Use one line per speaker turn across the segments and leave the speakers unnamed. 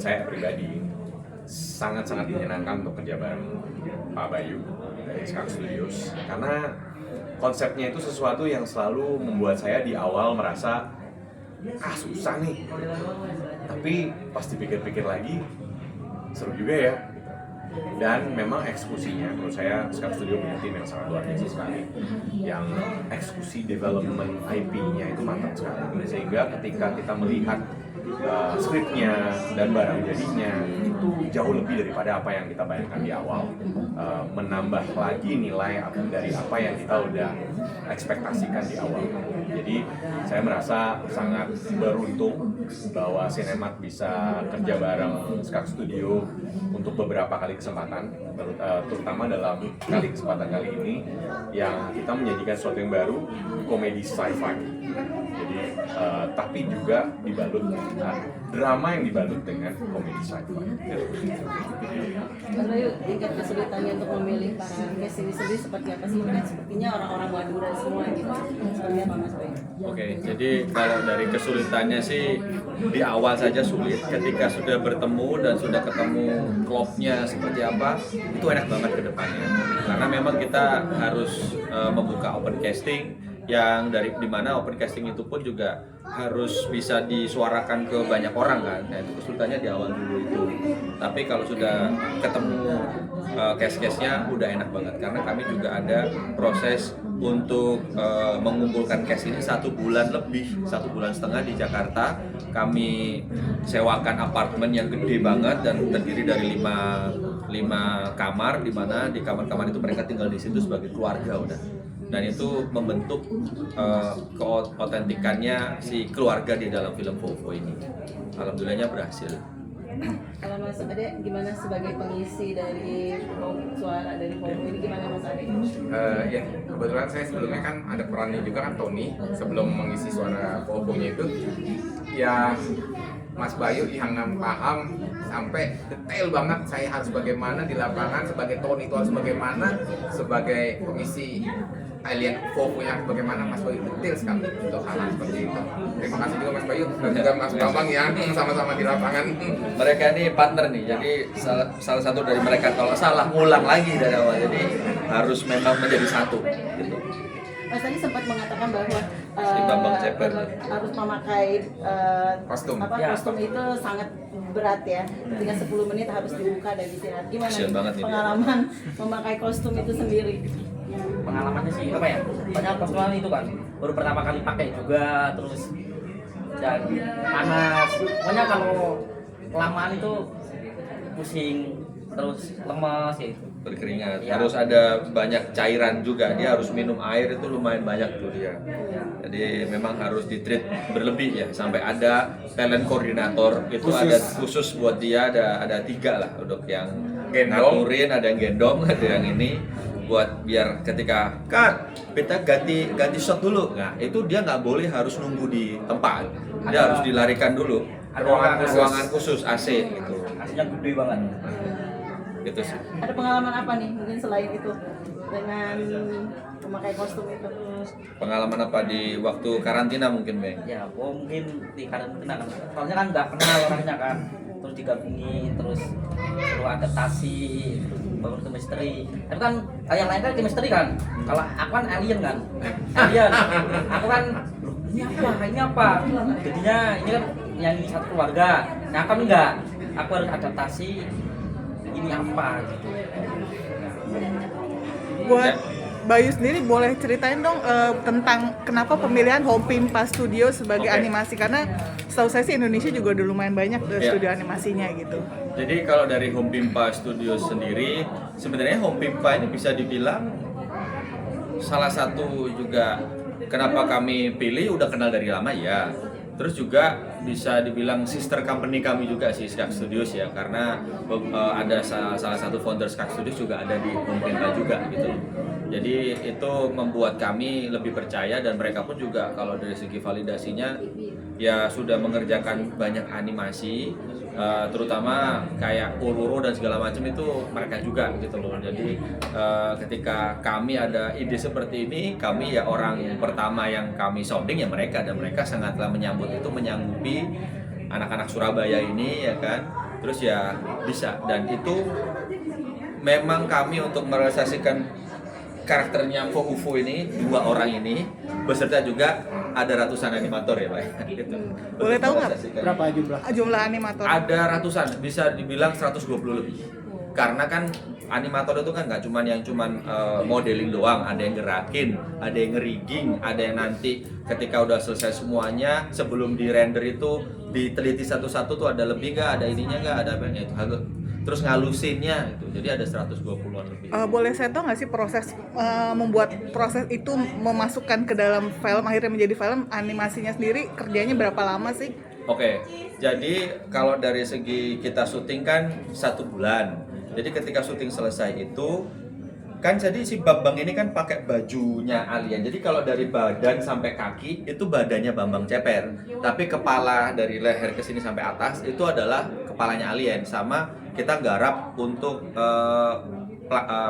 saya pribadi sangat-sangat menyenangkan untuk kerja bareng Pak Bayu dari Skak Studios, karena konsepnya itu sesuatu yang selalu membuat saya di awal merasa susah nih, tapi pas dipikir-pikir lagi seru juga ya. Dan memang eksekusinya menurut saya Skak Studio punya tim yang sangat luar biasa sekali, yang eksekusi development IP-nya itu mantap sekali, sehingga ketika kita melihat skripnya dan barang jadinya itu jauh lebih daripada apa yang kita bayangkan di awal, menambah lagi nilai dari apa yang kita udah ekspektasikan di awal. Jadi saya merasa sangat beruntung bahwa Sinemat bisa kerja bareng Skak Studio untuk beberapa kali kesempatan, terutama dalam kesempatan kali ini yang kita menyajikan sesuatu yang baru, komedi sci-fi. Jadi tapi juga dibalut drama yang dibalut dengan komedi sci-fi.
Mas Bayu, tingkat kesulitannya untuk memilih para guest ini sendiri seperti apa sih? Kan sepertinya orang-orang Madura semua gitu. Seperti apa Mas Bayu?
Oke, jadi kalau dari kesulitannya sih di awal saja sulit. Ketika sudah bertemu dan sudah ketemu klubnya seperti apa, itu enak banget ke depannya. Karena memang kita harus membuka open casting, yang dari dimana open casting itu pun juga harus bisa disuarakan ke banyak orang kan. Nah itu kesulitannya di awal dulu itu. Tapi kalau sudah ketemu cast-castnya udah enak banget, karena kami juga ada proses untuk mengumpulkan cast ini 1 bulan lebih, 1,5 bulan di Jakarta. Kami sewakan apartemen yang gede banget dan terdiri dari 5 kamar, di mana di kamar-kamar itu mereka tinggal di situ sebagai keluarga udah. Dan itu membentuk keotentikannya si keluarga di dalam film Vovo ini. Alhamdulillahnya berhasil.
Kalau Mas Ade gimana sebagai pengisi dari suara dari Vovo ini, gimana Mas Ade?
Ya, kebetulan saya sebelumnya kan ada perannya juga kan Tony sebelum mengisi suara Vovo-nya itu. Ya Mas Bayu yang paham sampai detail banget saya harus bagaimana di lapangan, sebagai Tony itu harus bagaimana, sebagai pengisi alien Vovo yang bagaimana. Mas Bayu detail sekali untuk hal seperti itu. Terima kasih juga Mas Bayu dan juga Mas Bambang yang sama-sama di lapangan.
Mereka ini partner nih, jadi salah satu dari mereka kalau salah ngulang lagi dari awal, jadi harus memang menjadi satu gitu.
Mas tadi sempat mengatakan bahwa
Si Bambang Ceper
harus memakai
Kostum.
kostum itu sangat berat ya. Ketika 10 menit harus dibuka dan istirahat. Gimana
Kasian
nih
banget ini.
pengalaman memakai kostum itu sendiri?
Pengalamannya sih apa ya, banyak kostum itu kan baru pertama kali pakai juga, terus dan panas, pokoknya kalau kelamaan itu pusing terus lemas gitu.
Berkeringat,
Ya.
harus ada banyak cairan juga, dia harus minum air itu lumayan banyak tuh dia. Jadi memang harus di-treat berlebih ya, sampai ada talent koordinator itu ada khusus buat dia, ada 3 lah untuk yang
Gendong.
ngaturin, ada yang gendong, ada yang ini buat biar ketika kita ganti shot dulu. Nah itu dia nggak boleh harus nunggu di tempat, dia harus dilarikan dulu. Ruangan khusus AC gitu.
Aslinya gede banget.
Gitu sih.
Ada pengalaman apa nih mungkin selain itu dengan memakai kostum itu?
Pengalaman apa di waktu karantina mungkin, Bang?
Ya mungkin di karantina kan, soalnya kan nggak kenal orangnya kan, terus digabungi, terus perlu adaptasi, terus bangun ke misteri. Tapi kan yang lain kan ke misteri kan, kalau aku kan alien kan, aku kan loh, ini apa, jadinya ini kan yang ini satu keluarga, nah aku enggak, aku harus adaptasi ini apa gitu.
Buat Bayu sendiri boleh ceritain dong tentang kenapa pemilihan Home Pimpa Studio sebagai
Oke.
animasi, karena setahu saya sih Indonesia juga udah lumayan banyak
Iya.
studio animasinya gitu.
Jadi kalau dari Home Pimpa Studio sendiri, sebenarnya Home Pimpa ini bisa dibilang salah satu juga kenapa kami pilih, udah kenal dari lama ya. Terus juga bisa dibilang sister company kami juga sih, Skak Studios ya, karena ada salah satu founder Skak Studios juga ada di Home Pimpa juga gitu. Jadi itu membuat kami lebih percaya, dan mereka pun juga kalau dari segi validasinya ya sudah mengerjakan banyak animasi, terutama kayak Ururo dan segala macam itu mereka juga gitu loh. Jadi ketika kami ada ide seperti ini, kami ya orang pertama yang kami sounding ya mereka, dan mereka sangatlah menyambut itu, menyanggupi anak-anak Surabaya ini ya kan, terus ya bisa. Dan itu memang kami untuk merealisasikan karakternya Fo Ufo ini, 2 orang ini beserta juga ada ratusan animator ya Pak. Gitu.
Boleh
Untuk
tahu nggak
merealisasikan.
Berapa jumlah?
Jumlah animator.
Ada ratusan, bisa dibilang 120 lebih. Karena kan animator itu kan nggak cuman modeling doang, ada yang gerakin, ada yang ngerigging, ada yang nanti ketika udah selesai semuanya sebelum di render itu diteliti satu-satu tuh ada lebih nggak, ada ininya nggak, ada apa itu terus ngalusinnya itu. Jadi ada 120-an lebih.
Boleh saya tahu nggak sih proses membuat proses itu memasukkan ke dalam film akhirnya menjadi film, animasinya sendiri kerjanya berapa lama sih?
Oke, jadi kalau dari segi kita syuting kan 1 bulan. Jadi ketika syuting selesai itu kan jadi si Bambang ini kan pakai bajunya alien. Jadi kalau dari badan sampai kaki itu badannya Bambang Ceper. Tapi kepala dari leher ke sini sampai atas itu adalah kepalanya alien. Sama kita garap untuk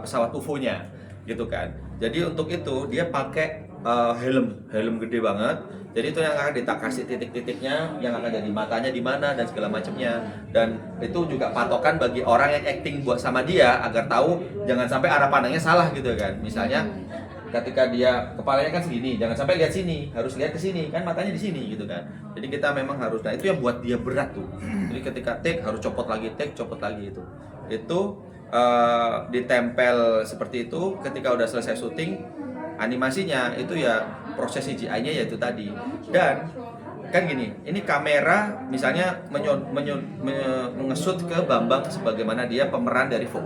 pesawat UFO-nya gitu kan. Jadi untuk itu dia pakai helm gede banget. Jadi itu yang akan kasih titik-titiknya, yang akan jadi matanya di mana dan segala macamnya. Dan itu juga patokan bagi orang yang acting buat sama dia agar tahu jangan sampai arah pandangnya salah gitu kan. Misalnya ketika dia kepalanya kan segini, jangan sampai lihat sini, harus lihat ke sini, kan matanya di sini gitu kan. Jadi kita memang harus, nah itu yang buat dia berat tuh. Jadi ketika take harus copot lagi itu. Itu ditempel seperti itu. Ketika udah selesai syuting, animasinya itu ya proses CGI-nya yaitu tadi. Dan kan gini, ini kamera misalnya mengesut ke Bambang sebagaimana dia pemeran dari Fo.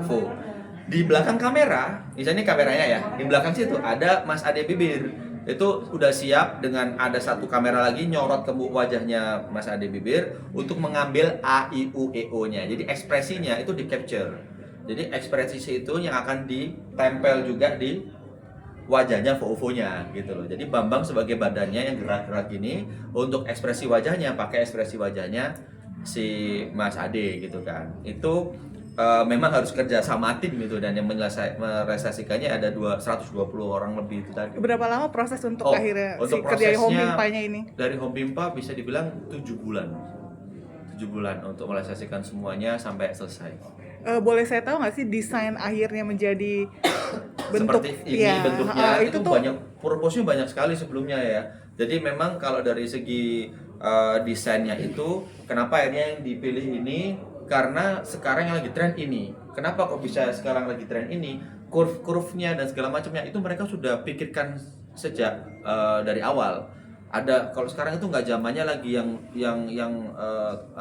Di belakang kamera, misalnya kameranya ya, di belakang situ ada Mas Ade Bibir. Itu udah siap dengan ada 1 kamera lagi nyorot ke wajahnya Mas Ade Bibir untuk mengambil A, I, U, E, O-nya. Jadi ekspresinya itu di capture. Jadi ekspresi itu yang akan ditempel juga di wajahnya Fo-nya gitu loh. Jadi Bambang sebagai badannya yang gerak-gerak gini, untuk ekspresi wajahnya pakai ekspresi wajahnya si Mas Ade gitu kan. Itu memang harus kerja sama tim gitu, dan yang merealisasikannya ada 120 orang lebih itu tadi.
Berapa lama proses untuk akhirnya
untuk
si kerja Home
prosesnya
Pimpa-nya ini?
Dari Home Pimpa bisa dibilang 7 bulan. 7 bulan untuk merealisasikan semuanya sampai selesai.
Boleh saya tahu nggak sih desain akhirnya menjadi bentuk
seperti ini
ya,
bentuknya itu
tuh
banyak, purpose-nya banyak sekali sebelumnya ya. Jadi memang kalau dari segi desainnya itu, kenapa akhirnya yang dipilih ini, karena sekarang yang lagi tren ini. Kenapa kok bisa sekarang lagi tren ini? Curve-nya dan segala macamnya itu mereka sudah pikirkan sejak dari awal. Ada, kalau sekarang itu nggak zamannya lagi yang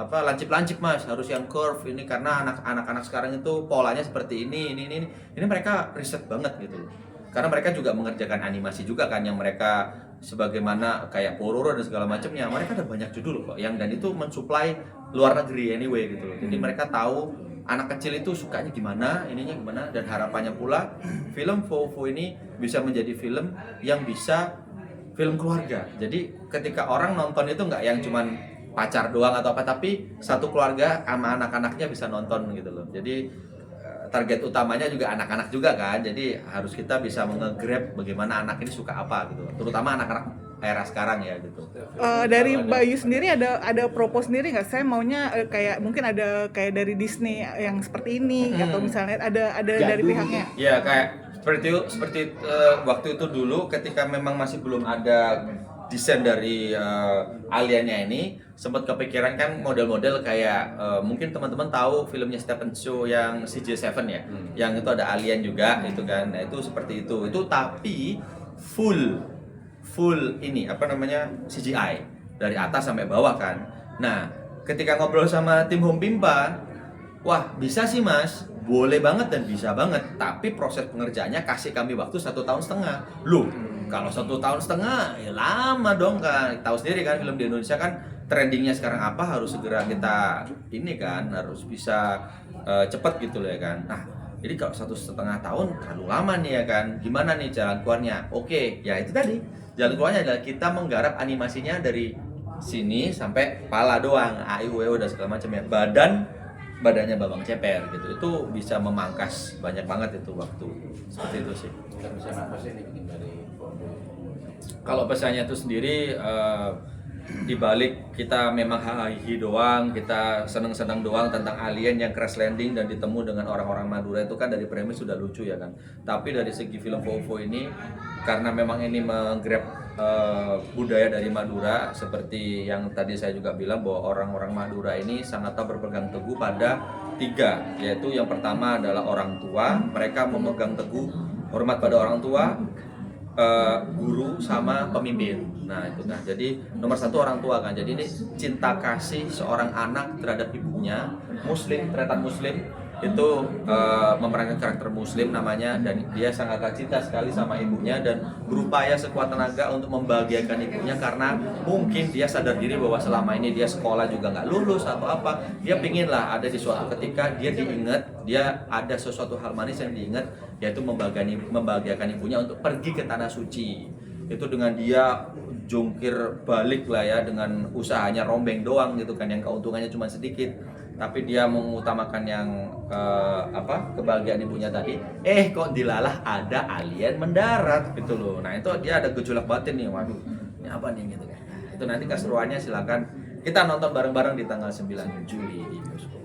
lancip-lancip Mas, harus yang curve ini, karena anak-anak sekarang itu polanya seperti ini mereka riset banget gitu. Karena mereka juga mengerjakan animasi juga kan, yang mereka sebagaimana kayak Pororo dan segala macamnya, mereka ada banyak judul kok yang, dan itu mensuplai luar negeri anyway gitu loh. Jadi mereka tahu anak kecil itu sukanya gimana, ininya gimana, dan harapannya pula film Fo ini bisa menjadi film yang bisa film keluarga. Jadi ketika orang nonton itu nggak yang cuman pacar doang atau apa, tapi satu keluarga sama anak-anaknya bisa nonton gitu loh. Jadi target utamanya juga anak-anak juga kan. Jadi harus kita bisa nge-grab bagaimana anak ini suka apa gitu. Terutama anak-anak era sekarang ya gitu.
Dari Bayu sendiri ada propose sendiri nggak? Saya maunya kayak mungkin ada kayak dari Disney yang seperti ini, atau misalnya ada dari pihaknya.
Ya kayak seperti waktu itu dulu ketika memang masih belum ada desain dari aliennya ini, sempat kepikiran kan model-model kayak mungkin teman-teman tahu filmnya Stephen Chow yang CJ7 ya, yang itu ada alien juga itu kan. Nah itu seperti itu tapi full ini apa namanya CGI dari atas sampai bawah kan. Nah ketika ngobrol sama tim Home Pimpa, wah bisa sih Mas, boleh banget dan bisa banget, tapi proses pengerjaannya kasih kami waktu 1,5 tahun. Loh, kalau 1,5 tahun ya lama dong kan. Tahu sendiri kan film di Indonesia kan trendingnya sekarang apa, harus segera kita ini kan, harus bisa cepat gitu loh ya kan. Nah, jadi kalau 1,5 tahun terlalu lama nih ya kan. Gimana nih jalan keluarnya? Oke, ya itu tadi. Jalan keluarnya adalah kita menggarap animasinya dari sini sampai kepala doang, AIWO dan segala macam ya. Badannya Bambang Ceper gitu, itu bisa memangkas banyak banget itu waktu, seperti itu sih.
Pesan apa sih nih dari
Kalau pesannya itu sendiri di balik kita memang hahihi doang, kita seneng-seneng doang tentang alien yang crash landing dan ditemu dengan orang-orang Madura, itu kan dari premis sudah lucu ya kan. Tapi dari segi film Vovo ini, karena memang ini menggrab budaya dari Madura, seperti yang tadi saya juga bilang bahwa orang-orang Madura ini sangat berpegang teguh pada 3, yaitu yang pertama adalah orang tua. Mereka memegang teguh hormat pada orang tua, guru sama pemimpin. Nah itu kan, jadi nomor 1 orang tua kan. Jadi ini cinta kasih seorang anak terhadap ibunya, muslim, ternyata muslim, itu memerankan karakter muslim namanya, dan dia sangat cinta sekali sama ibunya dan berupaya sekuat tenaga untuk membahagiakan ibunya, karena mungkin dia sadar diri bahwa selama ini dia sekolah juga nggak lulus atau apa. Dia pingin lah ada di suatu ketika dia diingat, dia ada sesuatu hal manis yang diingat, yaitu membahagiakan ibunya untuk pergi ke tanah suci. Itu dengan dia jungkir balik lah ya, dengan usahanya rombeng doang gitu kan, yang keuntungannya cuma sedikit, tapi dia mengutamakan yang kebahagiaan ibunya tadi. Kok dilalah ada alien mendarat gitu loh. Nah itu dia ada gejolak batin nih, waduh ini apa nih gitu kan. Itu nanti keseruannya silakan kita nonton bareng-bareng di tanggal 9 Juli di bioskop.